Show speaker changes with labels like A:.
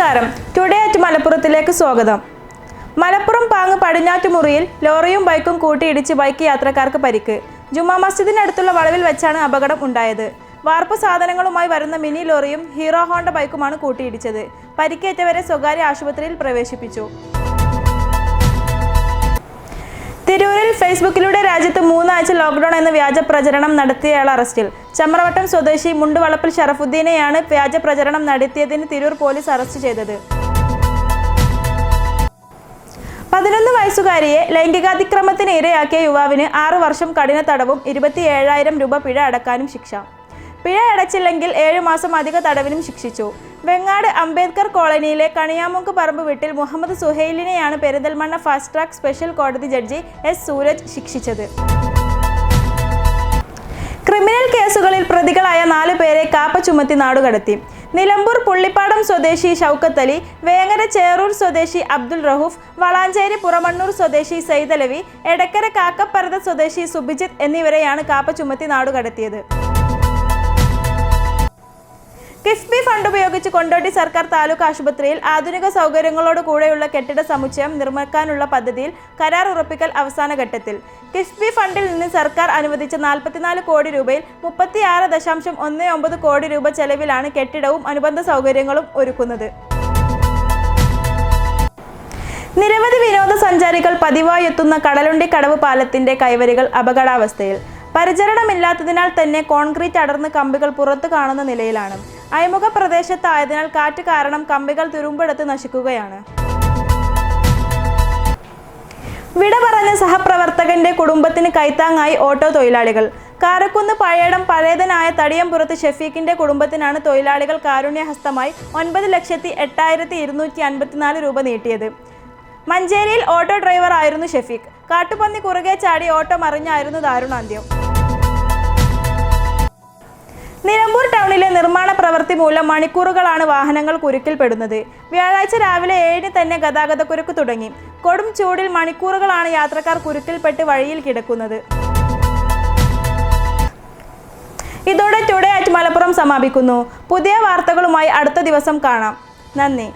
A: നമസ്കാരം. Today at മലപ്പുറത്തിലേക്ക് സ്വാഗതം. മലപ്പുറം പാങ്ങ് പടിഞ്ഞാറ്റുമുറിയിൽ ലോറിയും ബൈക്കും കൂട്ടിയിടിച്ച് ബൈക്ക് യാത്രക്കാർക്ക് പരിക്ക്. ജുമാ മസ്ജിദിനടുത്തുള്ള വളവിൽ വെച്ചാണ് അപകടം ഉണ്ടായത്. വാർപ്പ് സാധനങ്ങളുമായി വരുന്ന മിനി ലോറിയും ഹീറോ ഹോണ്ട ബൈക്കുമാണ് കൂട്ടിയിടിച്ചത്. പരിക്കേറ്റവരെ സ്വകാര്യ ആശുപത്രിയിൽ പ്രവേശിപ്പിച്ചു. തിരൂരിൽ ഫേസ്ബുക്കിലൂടെ രാജ്യത്ത് 3 ആഴ്ച ലോക്ക്ഡൌൺ എന്ന വ്യാജ പ്രചരണം നടത്തിയയാൾ അറസ്റ്റിൽ. ചമ്രവട്ടം സ്വദേശി മുണ്ടുവളപ്പിൽ ഷറഫുദ്ദീനെയാണ് വ്യാജ പ്രചരണം നടത്തിയതിന് തിരൂർ പോലീസ് അറസ്റ്റ് ചെയ്തത്. 11 വയസ്സുകാരിയെ ലൈംഗികാതിക്രമത്തിന് ഇരയാക്കിയ യുവാവിന് 6 വർഷം കഠിന തടവും 27,000 രൂപ പിഴ അടക്കാനും ശിക്ഷ. പിഴ അടച്ചില്ലെങ്കിൽ 7 മാസം അധിക തടവിനും ശിക്ഷിച്ചു. വെങ്ങാട് അംബേദ്കർ കോളനിയിലെ കണിയാമുക്ക് പറമ്പ് വീട്ടിൽ മുഹമ്മദ് സുഹൈലിനെയാണ് പെരിന്തൽമണ്ണ ഫാസ്റ്റ് ട്രാക്ക് സ്പെഷ്യൽ കോടതി ജഡ്ജി എസ് സൂരജ് ശിക്ഷിച്ചത്. ക്രിമിനൽ കേസുകളിൽ പ്രതികളായ 4 പേരെ കാപ്പ ചുമത്തി നാടുകടത്തി. നിലമ്പൂർ പുള്ളിപ്പാടം സ്വദേശി ഷൗക്കത്ത് അലി, വേങ്ങര ചേറൂർ സ്വദേശി അബ്ദുൽ റഹൂഫ്, വളാഞ്ചേരി പുറമണ്ണൂർ സ്വദേശി സൈദലവി, എടക്കര കാക്കപ്പരത സ്വദേശി സുബിജിത്ത് എന്നിവരെയാണ് കാപ്പ ചുമത്തി നാടുകടത്തിയത്. കിഫ്ബി ഫണ്ട് ഉപയോഗിച്ച് കൊണ്ടോട്ടി സർക്കാർ താലൂക്ക് ആശുപത്രിയിൽ ആധുനിക സൗകര്യങ്ങളോട് കൂടെയുള്ള കെട്ടിട സമുച്ചയം നിർമ്മിക്കാനുള്ള പദ്ധതിയിൽ കരാർ ഉറപ്പിക്കൽ അവസാന ഘട്ടത്തിൽ. കിഫ്ബി ഫണ്ടിൽ നിന്ന് സർക്കാർ അനുവദിച്ച 44 കോടി രൂപയിൽ 36.19 കോടി രൂപ ചെലവിലാണ് കെട്ടിടവും അനുബന്ധ സൗകര്യങ്ങളും ഒരുക്കുന്നത്. നിരവധി വിനോദസഞ്ചാരികൾ പതിവായി എത്തുന്ന കടലുണ്ടി കടവ് പാലത്തിന്റെ കൈവരികൾ അപകടാവസ്ഥയിൽ. പരിചരണമില്ലാത്തതിനാൽ തന്നെ കോൺക്രീറ്റ് അടർന്ന് കമ്പികൾ പുറത്തു കാണുന്ന നിലയിലാണ്. അഴിമുഖ പ്രദേശത്തായതിനാൽ കാറ്റ് കാരണം കമ്പികൾ തുരുമ്പെടുത്ത് നശിക്കുകയാണ്. വിട പറഞ്ഞ സഹപ്രവർത്തകന്റെ കുടുംബത്തിന് കൈത്താങ്ങായി ഓട്ടോ തൊഴിലാളികൾ. കാരക്കുന്ന് പഴയടം പഴയതനായ തടിയംപുറത്ത് ഷെഫീഖിന്റെ കുടുംബത്തിനാണ് തൊഴിലാളികൾ കാരുണ്യഹസ്തമായി 9,254 രൂപ നീട്ടിയത്. മഞ്ചേരിയിൽ ഓട്ടോ ഡ്രൈവർ ആയിരുന്നു ഷെഫീഖ്. കാട്ടുപന്നി കുറുകെ ചാടി ഓട്ടോ മറിഞ്ഞായിരുന്നു ദാരുണാന്ത്യം. നിലമ്പൂർ ടൗണിലെ നിർമ്മാണ പ്രവൃത്തി മൂലം മണിക്കൂറുകളാണ് വാഹനങ്ങൾ കുരുക്കിൽപ്പെടുന്നത്. വ്യാഴാഴ്ച രാവിലെ 7 തന്നെ ഗതാഗതക്കുരുക്ക് തുടങ്ങി. കൊടും ചൂടിൽ മണിക്കൂറുകളാണ് യാത്രക്കാർ കുരുക്കിൽപ്പെട്ട് വഴിയിൽ കിടക്കുന്നത്. ഇതോടെ ടുഡേ അറ്റ് മലപ്പുറം സമാപിക്കുന്നു. പുതിയ വാർത്തകളുമായി അടുത്ത ദിവസം കാണാം. നന്ദി.